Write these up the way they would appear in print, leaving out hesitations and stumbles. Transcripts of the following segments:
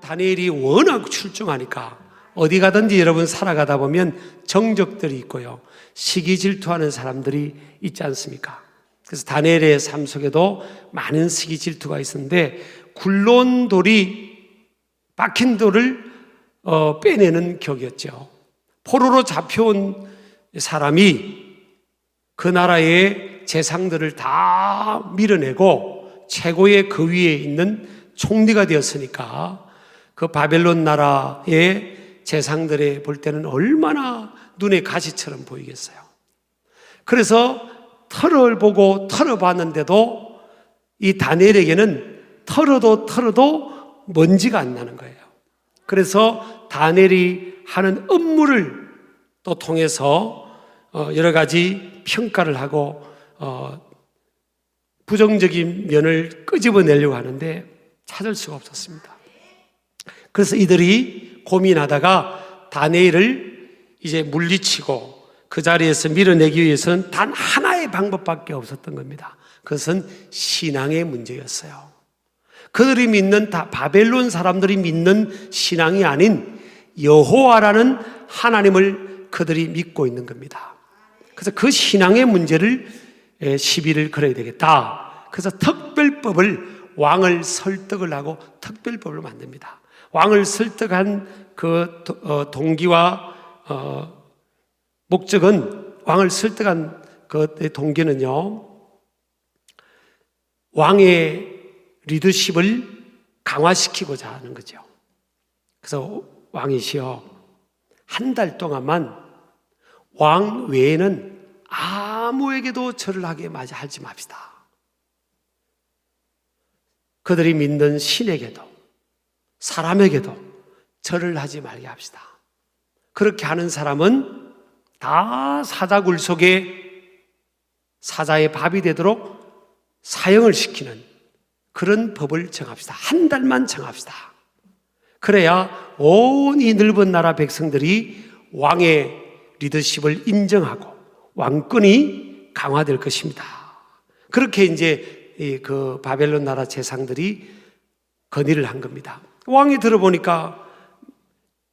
다니엘이 워낙 출중하니까 어디 가든지 여러분 살아가다 보면 정적들이 있고요, 시기 질투하는 사람들이 있지 않습니까? 그래서 다니엘의 삶 속에도 많은 시기 질투가 있었는데, 굴러온 돌이 박힌 돌을 빼내는 격이었죠. 포로로 잡혀온 사람이 그 나라의 재상들을 다 밀어내고 최고의 그 위에 있는 총리가 되었으니까 그 바벨론 나라의 재상들의 볼 때는 얼마나 눈에 가시처럼 보이겠어요. 그래서 털을 보고 털어봤는데도 이 다니엘에게는 털어도 먼지가 안 나는 거예요. 그래서 다니엘이 하는 업무를 또 통해서 여러 가지 평가를 하고 부정적인 면을 끄집어내려고 하는데 찾을 수가 없었습니다. 그래서 이들이 고민하다가 다니엘을 이제 물리치고 그 자리에서 밀어내기 위해서는 단 하나의 방법밖에 없었던 겁니다. 그것은 신앙의 문제였어요. 그들이 믿는, 다 바벨론 사람들이 믿는 신앙이 아닌 여호와라는 하나님을 그들이 믿고 있는 겁니다. 그래서 그 신앙의 문제를 시비를 걸어야 되겠다. 그래서 특별법을, 왕을 설득을 하고 특별법을 만듭니다. 왕을 설득한 그 동기와 목적은, 왕을 설득한 그 동기는요, 왕의 리더십을 강화시키고자 하는 거죠. 그래서 왕이시여, 한 달 동안만 왕 외에는 아무에게도 절을 하게 하지 맙시다. 그들이 믿는 신에게도 사람에게도 절을 하지 말게 합시다. 그렇게 하는 사람은 다 사자굴 속에 사자의 밥이 되도록 사형을 시키는 그런 법을 정합시다. 한 달만 정합시다. 그래야 온 이 넓은 나라 백성들이 왕의 리더십을 인정하고 왕권이 강화될 것입니다. 그렇게 이제 그 바벨론 나라 재상들이 건의를 한 겁니다. 왕이 들어보니까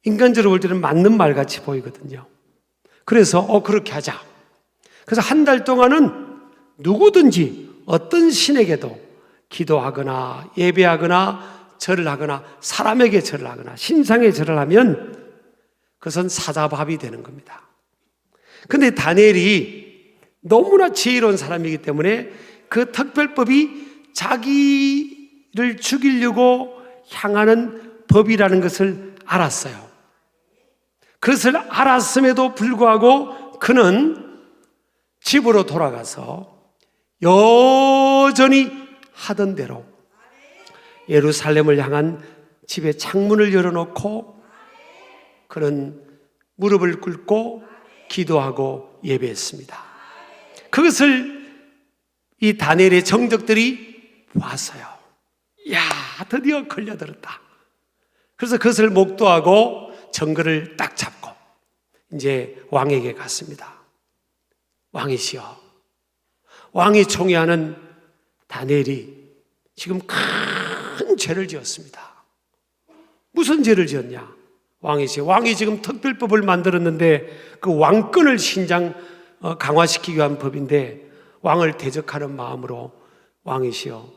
인간적으로 볼 때는 맞는 말 같이 보이거든요. 그래서 그렇게 하자. 그래서 한 달 동안은 누구든지 어떤 신에게도 기도하거나 예배하거나 절을 하거나 사람에게 절을 하거나 신상에 절을 하면 그것은 사자밥이 되는 겁니다. 그런데 다니엘이 너무나 지혜로운 사람이기 때문에 그 특별법이 자기를 죽이려고 향하는 법이라는 것을 알았어요. 그것을 알았음에도 불구하고 그는 집으로 돌아가서 여전히 하던 대로 예루살렘을 향한 집의 창문을 열어놓고 그는 무릎을 꿇고 기도하고 예배했습니다. 그것을 이 다니엘의 정적들이 봤어요. 야, 드디어 걸려들었다. 그래서 그것을 목도하고 정글을 딱 잡고 이제 왕에게 갔습니다. 왕이시여, 왕이 총애하는 다니엘이 지금 큰 죄를 지었습니다. 무슨 죄를 지었냐? 왕이시여, 왕이 지금 특별법을 만들었는데 그 왕권을 신장 강화시키기 위한 법인데 왕을 대적하는 마음으로 왕이시여,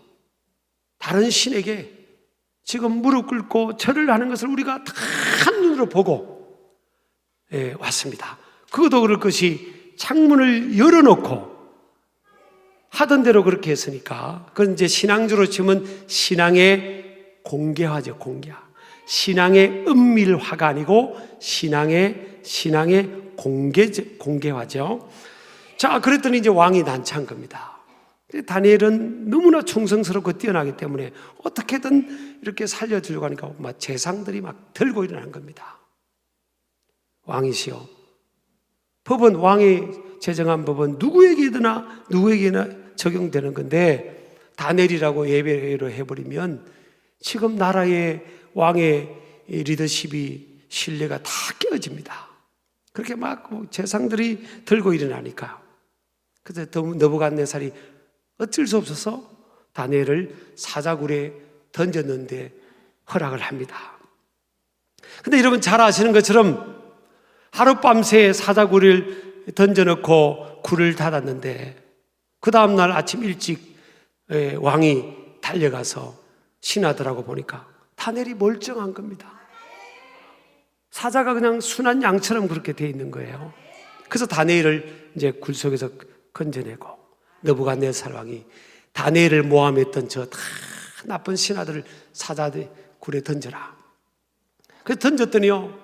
다른 신에게 지금 무릎 꿇고 절을 하는 것을 우리가 다 한눈으로 보고 왔습니다. 그것도 그럴 것이 창문을 열어놓고 하던 대로 그렇게 했으니까 그건 이제 신앙적으로 치면 신앙의 공개화죠. 공개화. 신앙의 은밀화가 아니고 신앙의 공개화죠. 자, 그랬더니 이제 왕이 난처한 겁니다. 다니엘은 너무나 충성스럽고 뛰어나기 때문에 어떻게든 이렇게 살려주려고 하니까 막 재상들이 막 들고 일어난 겁니다. 왕이시여, 법은, 왕이 제정한 법은 누구에게나 적용되는 건데 다니엘이라고 예배로 해버리면 지금 나라의 왕의 리더십이 신뢰가 다 깨어집니다. 그렇게 막 재상들이 들고 일어나니까 그래서 느부갓네살이 어쩔 수 없어서 다니엘을 사자굴에 던졌는데 허락을 합니다. 근데 여러분 잘 아시는 것처럼 하룻밤새 사자굴을 던져놓고 굴을 닫았는데 그 다음날 아침 일찍 왕이 달려가서 신하들하고 보니까 다니엘이 멀쩡한 겁니다. 사자가 그냥 순한 양처럼 그렇게 돼 있는 거예요. 그래서 다니엘을 이제 굴 속에서 건져내고 느부갓네살 왕이 다니엘을 모함했던 저 다 나쁜 신하들을 사자들 굴에 던져라. 그래서 던졌더니요,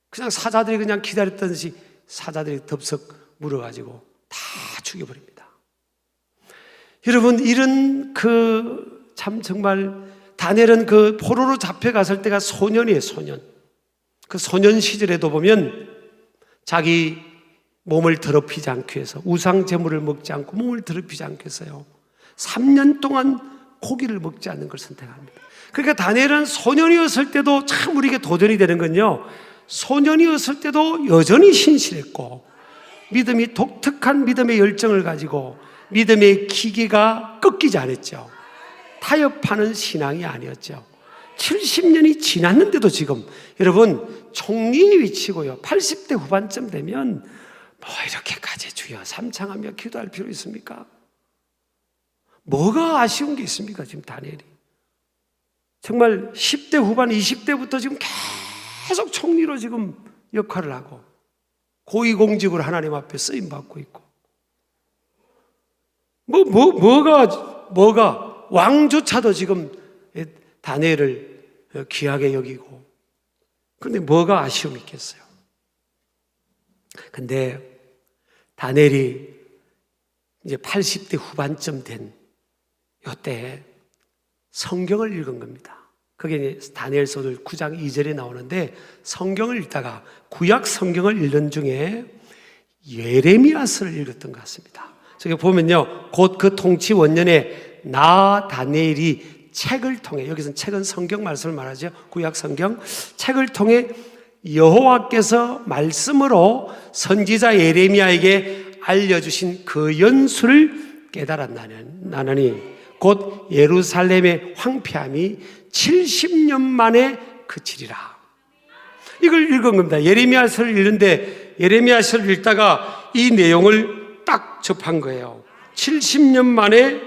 그냥 사자들이 그냥 기다렸던 듯이 사자들이 덥석 물어가지고 다 죽여버립니다. 여러분, 이런 참 정말 다니엘은 그 포로로 잡혀갔을 때가 소년이에요, 소년. 그 소년 시절에도 보면 자기 몸을 더럽히지 않기 위해서 우상 제물을 먹지 않고 몸을 더럽히지 않기 위해서요 3년 동안 고기를 먹지 않는 걸 선택합니다. 그러니까 다니엘은 소년이었을 때도 참 우리에게 도전이 되는 건요, 소년이었을 때도 여전히 신실했고 믿음이 독특한 믿음의 열정을 가지고 믿음의 기계가 꺾이지 않았죠. 타협하는 신앙이 아니었죠. 70년이 지났는데도 지금 여러분 총리의 위치고요 80대 후반쯤 되면 뭐 이렇게까지 주여 삼창하며 기도할 필요 있습니까? 뭐가 아쉬운 게 있습니까? 지금 다니엘이 정말 10대 후반 20대부터 지금 계속 총리로 지금 역할을 하고 고위공직으로 하나님 앞에 쓰임받고 있고 뭐가 왕조차도 지금 다니엘을 귀하게 여기고 그런데 뭐가 아쉬움이 있겠어요? 근데 다니엘이 이제 80대 후반쯤 된 이때 성경을 읽은 겁니다. 그게 다니엘서들 9장 2절에 나오는데 성경을 읽다가 구약 성경을 읽는 중에 예레미야서를 읽었던 것 같습니다. 저기 보면요, 곧 그 통치 원년에 나 다니엘이 책을 통해, 여기서는 책은 성경 말씀을 말하죠. 구약 성경 책을 통해 여호와께서 말씀으로 선지자 예레미야에게 알려주신 그 연수를 깨달았나니 곧 예루살렘의 황폐함이 70년 만에 그치리라. 이걸 읽은 겁니다. 예레미야서를 읽는데 예레미야서를 읽다가 이 내용을 딱 접한 거예요. 70년 만에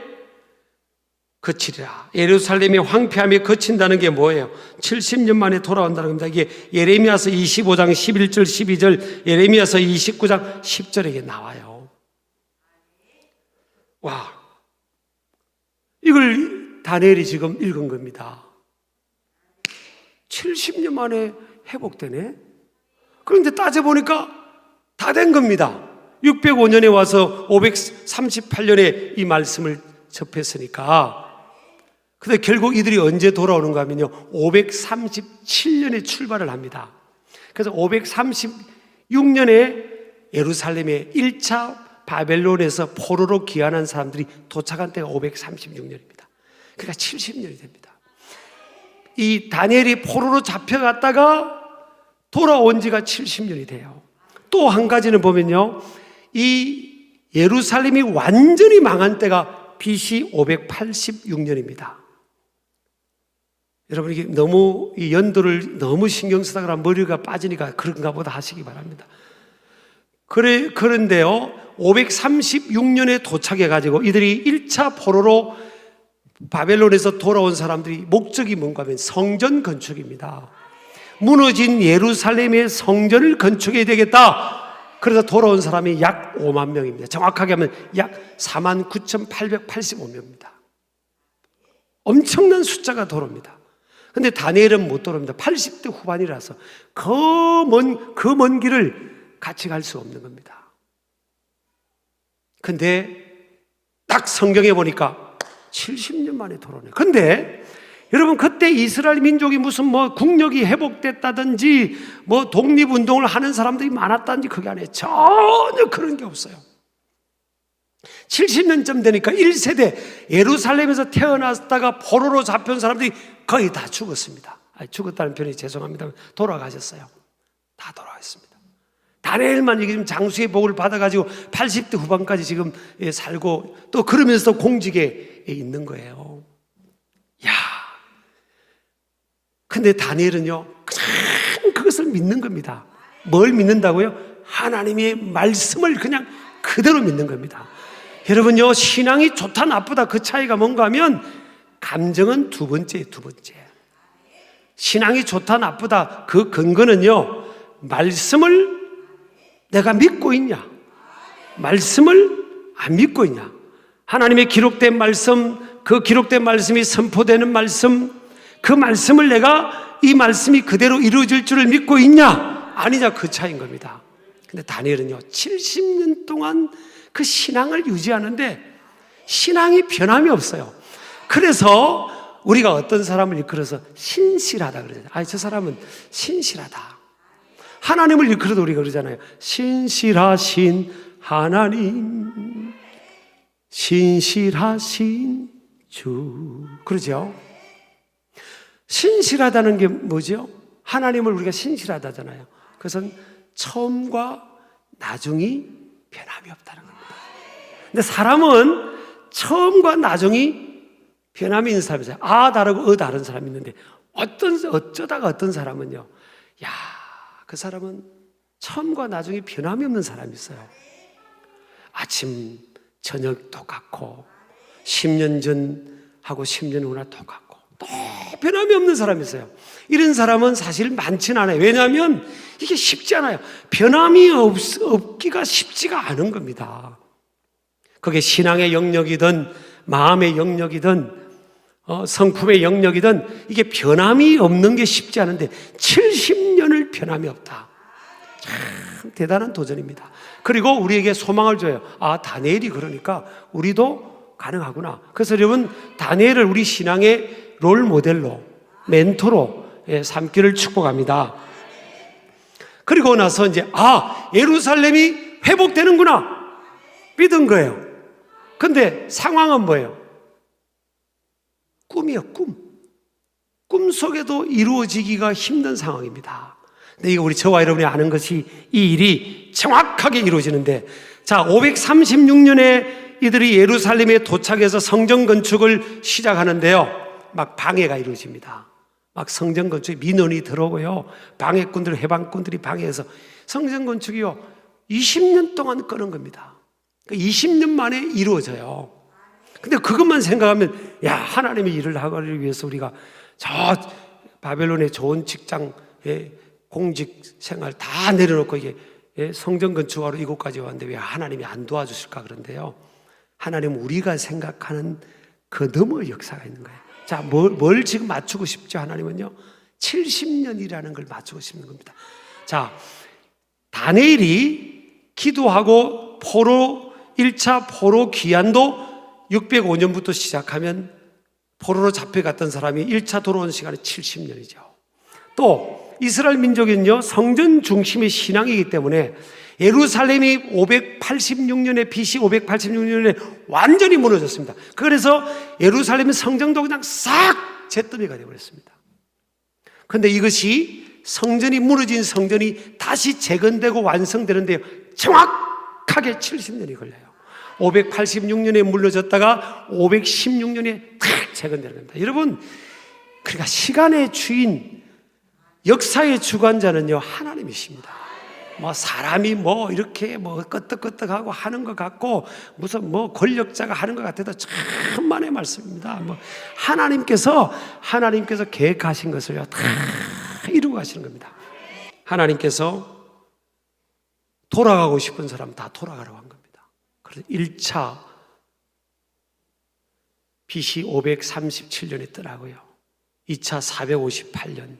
그치리라. 예루살렘의 황폐함이 그친다는 게 뭐예요? 70년 만에 돌아온다는 겁니다. 이게 예레미야서 25장 11절 12절 예레미야서 29장 10절에 나와요. 와, 이걸 다니엘이 지금 읽은 겁니다. 70년 만에 회복되네? 그런데 따져보니까 다 된 겁니다. 605년에 와서 538년에 이 말씀을 접했으니까. 근데 결국 이들이 언제 돌아오는가 하면요 537년에 출발을 합니다. 그래서 536년에 예루살렘에 1차 바벨론에서 포로로 귀환한 사람들이 도착한 때가 536년입니다. 그러니까 70년이 됩니다. 이 다니엘이 포로로 잡혀갔다가 돌아온 지가 70년이 돼요. 또 한 가지는 보면요, 이 예루살렘이 완전히 망한 때가 BC 586년입니다. 여러분, 이게 너무 이 연도를 너무 신경 쓰다가 그러면 머리가 빠지니까 그런가 보다 하시기 바랍니다. 그런데요, 536년에 도착해가지고 이들이 1차 포로로 바벨론에서 돌아온 사람들이 목적이 뭔가 하면 성전 건축입니다. 무너진 예루살렘의 성전을 건축해야 되겠다. 그래서 돌아온 사람이 약 5만 명입니다. 정확하게 하면 약 49,885명입니다. 엄청난 숫자가 돌아옵니다. 근데 다니엘은 못 돌아옵니다. 80대 후반이라서 그 먼 길을 같이 갈 수 없는 겁니다. 근데 딱 성경에 보니까 70년 만에 돌아오네. 근데 여러분, 그때 이스라엘 민족이 무슨 국력이 회복됐다든지 독립운동을 하는 사람들이 많았다든지 그게 아니에요. 전혀 그런 게 없어요. 70년쯤 되니까 1세대 예루살렘에서 태어났다가 포로로 잡혀온 사람들이 거의 다 죽었습니다. 죽었다는 표현이 죄송합니다. 돌아가셨어요. 다 돌아가셨습니다. 다니엘만 지금 장수의 복을 받아가지고 80대 후반까지 지금 살고 또 그러면서 공직에 있는 거예요. 야, 근데 다니엘은요, 그냥 그것을 믿는 겁니다. 뭘 믿는다고요? 하나님의 말씀을 그냥 그대로 믿는 겁니다. 여러분요, 신앙이 좋다 나쁘다 그 차이가 뭔가 하면 감정은 두 번째. 신앙이 좋다 나쁘다 그 근거는요, 말씀을 내가 믿고 있냐, 말씀을 안 믿고 있냐, 하나님의 기록된 말씀, 그 기록된 말씀이 선포되는 말씀, 그 말씀을 내가 이 말씀이 그대로 이루어질 줄을 믿고 있냐 아니냐, 그 차이인 겁니다. 근데 다니엘은요, 70년 동안 그 신앙을 유지하는데 신앙이 변함이 없어요. 그래서 우리가 어떤 사람을 일컬어서 신실하다 그러잖아요. 저 사람은 신실하다. 하나님을 일컬어도 우리가 그러잖아요. 신실하신 하나님, 신실하신 주. 그러죠? 신실하다는 게 뭐죠? 하나님을 우리가 신실하다잖아요. 그것은 처음과 나중이 변함이 없다는 겁니다. 근데 사람은 처음과 나중이 변함이 있는 사람이 있어요. 다르고 다른 사람이 있는데 어쩌다가 어떤 사람은요, 그 사람은 처음과 나중이 변함이 없는 사람이 있어요. 아침 저녁 똑같고 10년 전하고 10년 후나 똑같고 또 변함이 없는 사람이 있어요. 이런 사람은 사실 많지는 않아요. 왜냐하면 이게 쉽지 않아요. 변함이 없기가 쉽지가 않은 겁니다. 그게 신앙의 영역이든 마음의 영역이든 성품의 영역이든 이게 변함이 없는 게 쉽지 않은데 70년을 변함이 없다. 참 대단한 도전입니다. 그리고 우리에게 소망을 줘요. 다니엘이 그러니까 우리도 가능하구나. 그래서 여러분, 다니엘을 우리 신앙의 롤 모델로, 멘토로 삼기를 축복합니다. 그리고 나서 이제 예루살렘이 회복되는구나 믿은 거예요. 근데 상황은 뭐예요? 꿈이에요, 꿈. 꿈 속에도 이루어지기가 힘든 상황입니다. 근데 이거 저와 여러분이 아는 것이 이 일이 정확하게 이루어지는데, 536년에 이들이 예루살렘에 도착해서 성전 건축을 시작하는데요, 막 방해가 이루어집니다. 막 성전 건축에 민원이 들어오고요, 방해꾼들, 해방꾼들이 방해해서 성전 건축이요 20년 동안 끄는 겁니다. 20년 만에 이루어져요. 근데 그것만 생각하면 하나님의 일을 하기 위해서 우리가 저 바벨론의 좋은 직장, 공직 생활 다 내려놓고 이게 성전 건축하러 이곳까지 왔는데 왜 하나님이 안 도와주실까? 그런데요, 하나님은 우리가 생각하는 그 너머의 역사가 있는 거예요. 뭘 지금 맞추고 싶죠? 하나님은요 70년이라는 걸 맞추고 싶은 겁니다. 다니엘이 기도하고 1차 포로 귀환도 605년부터 시작하면 포로로 잡혀갔던 사람이 1차 돌아온 시간이 70년이죠. 또 이스라엘 민족은요 성전 중심의 신앙이기 때문에 예루살렘이 586년에 BC 586년에 완전히 무너졌습니다. 그래서 예루살렘의 성전도 그냥 싹 잿더미가 되어버렸습니다. 그런데 이것이 성전이 무너진 성전이 다시 재건되고 완성되는데 정확하게 70년이 걸려요. 586년에 무너졌다가 516년에 탁 재건되는 겁니다. 여러분, 그러니까 시간의 주인, 역사의 주관자는요 하나님이십니다. 사람이 이렇게 끄떡끄떡하고 하는 것 같고 무슨 권력자가 하는 것 같아도 천만의 말씀입니다. 하나님께서 계획하신 것을요 다 이루고 가시는 겁니다. 하나님께서 돌아가고 싶은 사람 다 돌아가라고 한 겁니다. 그래서 1차 BC 537년에 뜨라고요. 2차 458년,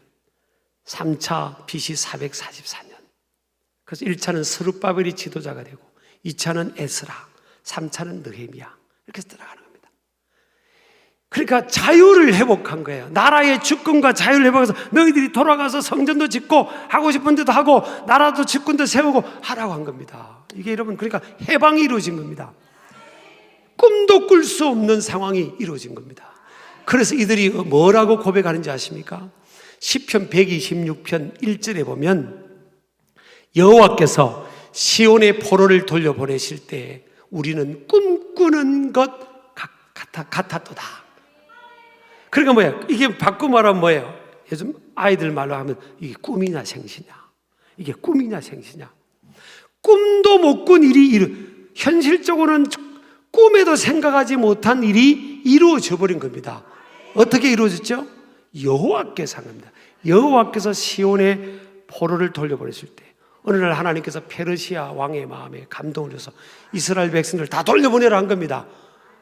3차 BC 444년. 그래서 1차는 스룹바벨이 지도자가 되고 2차는 에스라, 3차는 느헤미야, 이렇게 들어가는 겁니다. 그러니까 자유를 회복한 거예요. 나라의 주권과 자유를 회복해서 너희들이 돌아가서 성전도 짓고 하고 싶은 데도 하고 나라도 주권도 세우고 하라고 한 겁니다. 이게 여러분, 그러니까 해방이 이루어진 겁니다. 꿈도 꿀 수 없는 상황이 이루어진 겁니다. 그래서 이들이 뭐라고 고백하는지 아십니까? 시편 126편 1절에 보면 여호와께서 시온의 포로를 돌려보내실 때 우리는 꿈꾸는 것 같았도다. 그러니까 뭐예요? 이게 바꿔 말하면 뭐예요? 요즘 아이들 말로 하면 이게 꿈이냐 생시냐, 이게 꿈이냐 생시냐. 꿈도 못 꾼 일이 현실적으로는 꿈에도 생각하지 못한 일이 이루어져 버린 겁니다. 어떻게 이루어졌죠? 여호와께서 한 겁니다. 여호와께서 시온의 포로를 돌려보냈을 때 어느 날 하나님께서 페르시아 왕의 마음에 감동을 줘서 이스라엘 백성들을 다 돌려보내라 한 겁니다.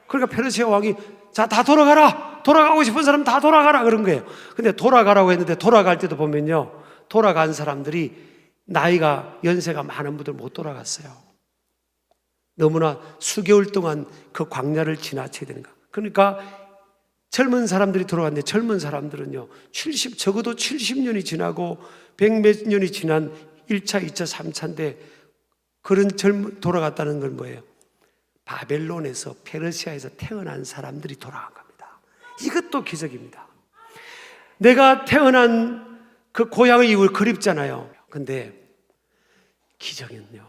그러니까 페르시아 왕이 자, 다 돌아가라, 돌아가고 싶은 사람 다 돌아가라 그런 거예요. 근데 돌아가라고 했는데 돌아갈 때도 보면요, 돌아간 사람들이 나이가 연세가 많은 분들 못 돌아갔어요. 너무나 수개월 동안 그 광야를 지나쳐야 되는 거. 그러니까 젊은 사람들이 돌아갔는데 젊은 사람들은요, 적어도 70년이 지나고 100몇 년이 지난 1차, 2차, 3차인데 그런 돌아갔다는 건 뭐예요? 바벨론에서, 페르시아에서 태어난 사람들이 돌아간 겁니다. 이것도 기적입니다. 내가 태어난 그 고향의 이후에 그립잖아요. 근데 기적은요,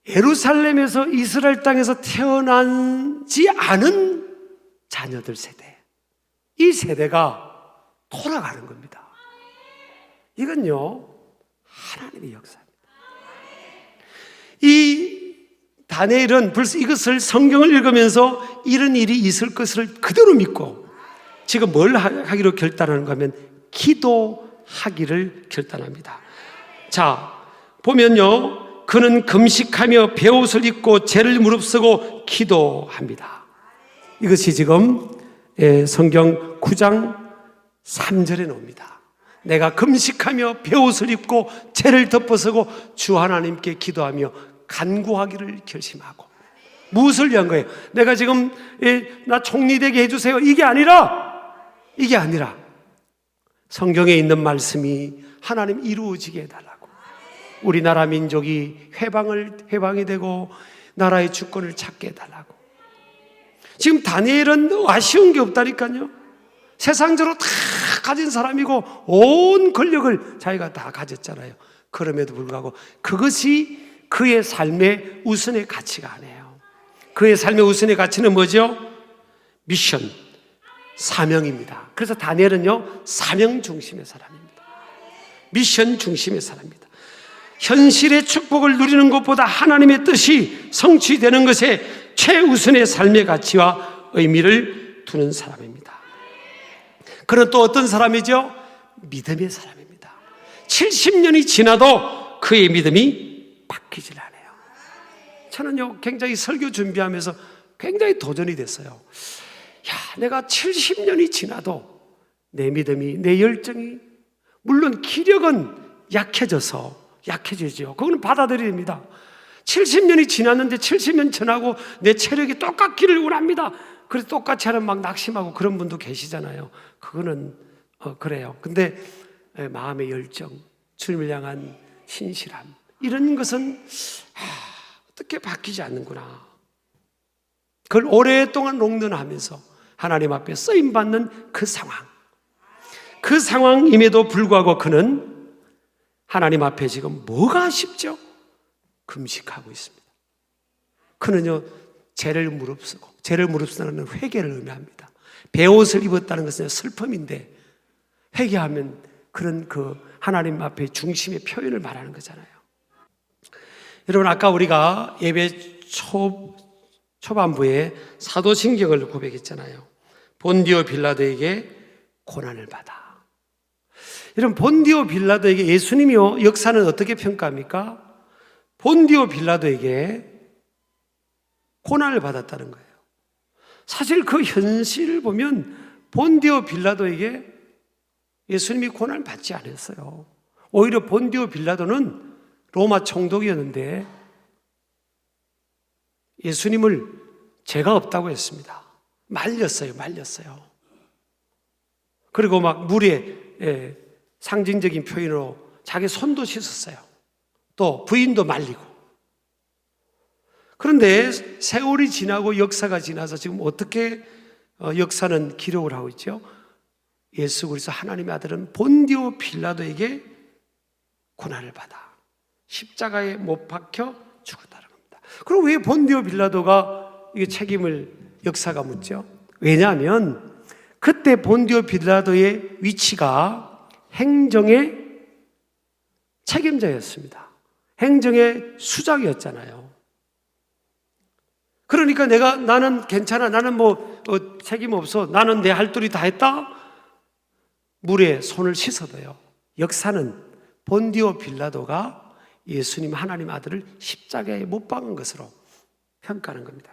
예루살렘에서 이스라엘 땅에서 태어나지 않은 자녀들 세대, 이 세대가 돌아가는 겁니다. 이건요, 하나님의 역사입니다. 이 다니엘은 벌써 이것을 성경을 읽으면서 이런 일이 있을 것을 그대로 믿고 지금 뭘 하기로 결단하는가 하면 기도하기를 결단합니다. 자, 보면요, 그는 금식하며 베옷을 입고 죄를 무릅쓰고 기도합니다. 이것이 지금 성경 9장 3절에 나옵니다. 내가 금식하며 베옷을 입고 죄를 덮어쓰고 주 하나님께 기도하며 간구하기를 결심하고. 무엇을 위한 거예요? 내가 지금 나 총리 되게 해주세요, 이게 아니라 성경에 있는 말씀이 하나님 이루어지게 해달라고. 우리나라 민족이 해방이 되고 나라의 주권을 찾게 해달라고. 지금 다니엘은 아쉬운 게 없다니까요. 세상적으로 다 가진 사람이고 온 권력을 자기가 다 가졌잖아요. 그럼에도 불구하고 그것이 그의 삶의 우선의 가치가 아니에요. 그의 삶의 우선의 가치는 뭐죠? 미션, 사명입니다. 그래서 다니엘은요, 사명 중심의 사람입니다. 미션 중심의 사람입니다. 현실의 축복을 누리는 것보다 하나님의 뜻이 성취되는 것에 최우선의 삶의 가치와 의미를 두는 사람입니다. 그는 또 어떤 사람이죠? 믿음의 사람입니다. 70년이 지나도 그의 믿음이 바뀌질 않아요. 저는요, 굉장히 설교 준비하면서 굉장히 도전이 됐어요. 야, 내가 70년이 지나도 내 믿음이, 내 열정이, 물론 기력은 약해지죠. 그거는 받아들여야 됩니다. 70년이 지났는데 70년 지나고 내 체력이 똑같기를 원합니다. 그래서 똑같이 하는 막 낙심하고 그런 분도 계시잖아요. 그거는 그래요. 근데 마음의 열정, 주님을 향한 신실함, 이런 것은 어떻게 바뀌지 않는구나. 그걸 오랫동안 롱런하면서 하나님 앞에 쓰임받는 그 상황임에도 불구하고 그는 하나님 앞에 지금 뭐가 아쉽죠? 금식하고 있습니다. 그는요, 죄를 무릅쓰는 회개를 의미합니다. 베옷을 입었다는 것은 슬픔인데 회개하면 그런 그 하나님 앞에 중심의 표현을 말하는 거잖아요. 여러분, 아까 우리가 예배 초반부에 사도신경을 고백했잖아요. 본디오 빌라도에게 고난을 받아. 여러분, 본디오 빌라도에게 예수님이요, 역사는 어떻게 평가합니까? 본디오 빌라도에게 고난을 받았다는 거예요. 사실 그 현실을 보면 본디오 빌라도에게 예수님이 고난을 받지 않았어요. 오히려 본디오 빌라도는 로마 총독이었는데 예수님을 죄가 없다고 했습니다. 말렸어요. 그리고 막 물에 상징적인 표현으로 자기 손도 씻었어요. 또 부인도 말리고. 그런데 세월이 지나고 역사가 지나서 지금 어떻게 역사는 기록을 하고 있죠? 예수 그리스도 하나님의 아들은 본디오 빌라도에게 고난을 받아 십자가에 못 박혀 죽었다는 겁니다. 그럼 왜 본디오 빌라도가 이게 책임을 역사가 묻죠? 왜냐하면 그때 본디오 빌라도의 위치가 행정의 책임자였습니다. 행정의 수장이었잖아요. 그러니까 나는 괜찮아, 나는 책임 없어, 나는 내 할 도리 다 했다? 물에 손을 씻어도요, 역사는 본디오 빌라도가 예수님 하나님 아들을 십자가에 못 박은 것으로 평가하는 겁니다.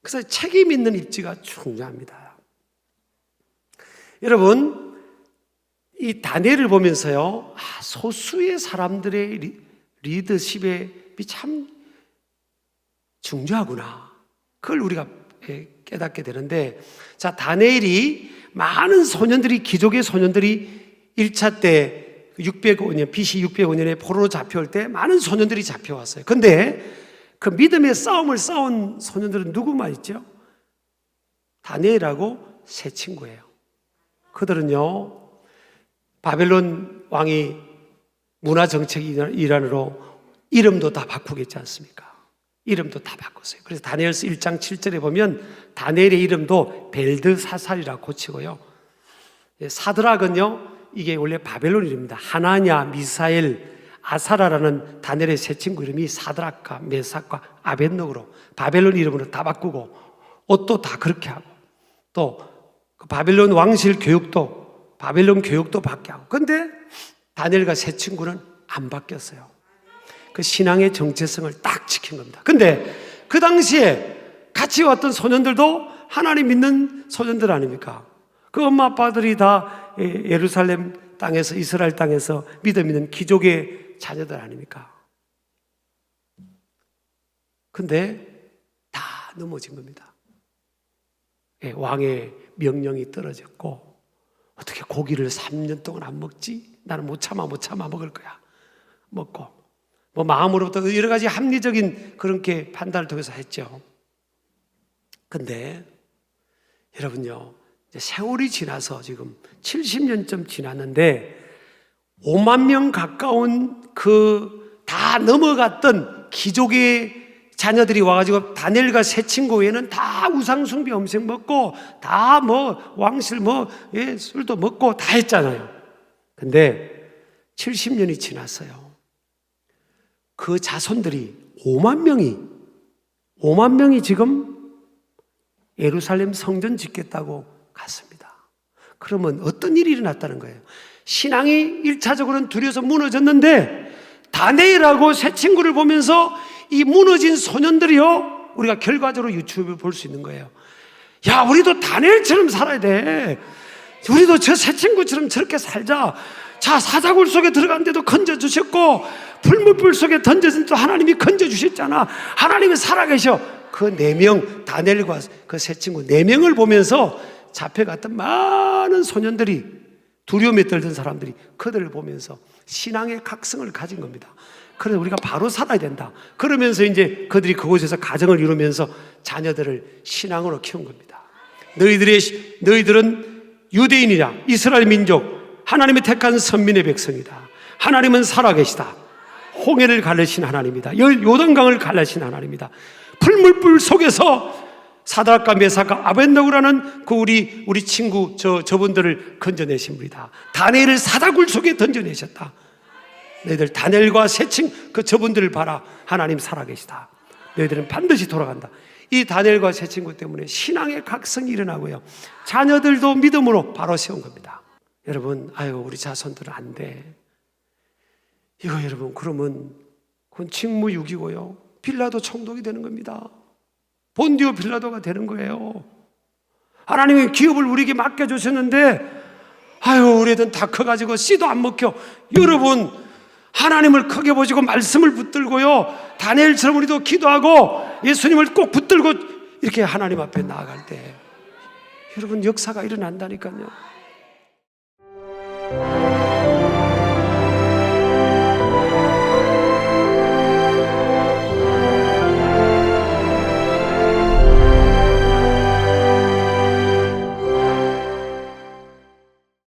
그래서 책임 있는 입지가 중요합니다. 여러분, 이 다니엘을 보면서요, 소수의 사람들의 리더십이 참 중요하구나, 그걸 우리가 깨닫게 되는데, 자, 다니엘이 많은 소년들이, 기족의 소년들이 1차 때 605년, BC 605년에 포로로 잡혀올 때 많은 소년들이 잡혀왔어요. 근데 그 믿음의 싸움을 싸운 소년들은 누구만 있죠? 다니엘하고 세 친구예요. 그들은요, 바벨론 왕이 문화정책 일환으로 이름도 다 바꾸겠지 않습니까? 이름도 다 바꿨어요. 그래서 다니엘서 1장 7절에 보면 다니엘의 이름도 벨드사살이라고 고치고요, 사드락은요, 이게 원래 바벨론 이름입니다. 하나냐, 미사엘, 아사라라는 다니엘의 세 친구 이름이 사드락과 메삭과 아벳노고로 바벨론 이름으로 다 바꾸고, 옷도 다 그렇게 하고, 또 바벨론 왕실 교육도, 바벨론 교육도 받게 하고. 근데 다니엘과 세 친구는 안 바뀌었어요. 그 신앙의 정체성을 딱 지킨 겁니다. 근데 그 당시에 같이 왔던 소년들도 하나님 믿는 소년들 아닙니까? 그 엄마 아빠들이 다 예루살렘 땅에서, 이스라엘 땅에서 믿음 있는 귀족의 자녀들 아닙니까? 근데 다 넘어진 겁니다. 왕의 명령이 떨어졌고, 어떻게 고기를 3년 동안 안 먹지? 나는 못 참아 먹을 거야. 먹고, 마음으로부터 여러 가지 합리적인 그렇게 판단을 통해서 했죠. 근데 여러분요, 이제 세월이 지나서 지금 70년쯤 지났는데 5만 명 가까운 다 넘어갔던 귀족의 자녀들이 와가지고 다니엘과 세 친구 외에는 다 우상숭배 음식 먹고, 다 왕실 술도 먹고 다 했잖아요. 근데 70년이 지났어요. 그 자손들이 5만 명이 지금 예루살렘 성전 짓겠다고 갔습니다. 그러면 어떤 일이 일어났다는 거예요? 신앙이 1차적으로는 두려워서 무너졌는데, 다니엘하고 세 친구를 보면서 이 무너진 소년들이요, 우리가 결과적으로 유튜브에 볼 수 있는 거예요. 야, 우리도 다니엘처럼 살아야 돼. 우리도 저 세 친구처럼 저렇게 살자. 자, 사자굴 속에 들어갔는데도 건져주셨고, 풀무불 속에 던져진 또 하나님이 건져주셨잖아. 하나님은 살아계셔. 그 4명, 다니엘과 그 세 친구 4명을 보면서 잡혀갔던 많은 소년들이, 두려움에 떨던 사람들이 그들을 보면서 신앙의 각성을 가진 겁니다. 그래서 우리가 바로 살아야 된다. 그러면서 이제 그들이 그곳에서 가정을 이루면서 자녀들을 신앙으로 키운 겁니다. 너희들은 유대인이라, 이스라엘 민족, 하나님의 택한 선민의 백성이다. 하나님은 살아계시다. 홍해를 가르신 하나님이다. 요단강을 갈라신 하나님이다. 풀물불 속에서 사드락과 메삭과 아벳노고라는 그 우리 친구 저분들을 건져내신 분이다. 다니엘을 사자굴 속에 던져내셨다. 너희들 다니엘과 세 친구 저분들을 봐라. 하나님 살아계시다. 너희들은 반드시 돌아간다. 이 다니엘과 세 친구 때문에 신앙의 각성이 일어나고요, 자녀들도 믿음으로 바로 세운 겁니다. 여러분, 우리 자손들은 안 돼. 이거 여러분, 그러면 그건 직무유기고요, 빌라도 총독이 되는 겁니다. 본디오 빌라도가 되는 거예요. 하나님이 기업을 우리에게 맡겨주셨는데, 우리 애들은 다 커가지고 씨도 안 먹혀. 여러분, 하나님을 크게 보시고 말씀을 붙들고요, 다니엘처럼 우리도 기도하고 예수님을 꼭 붙들고 이렇게 하나님 앞에 나아갈 때 여러분, 역사가 일어난다니까요.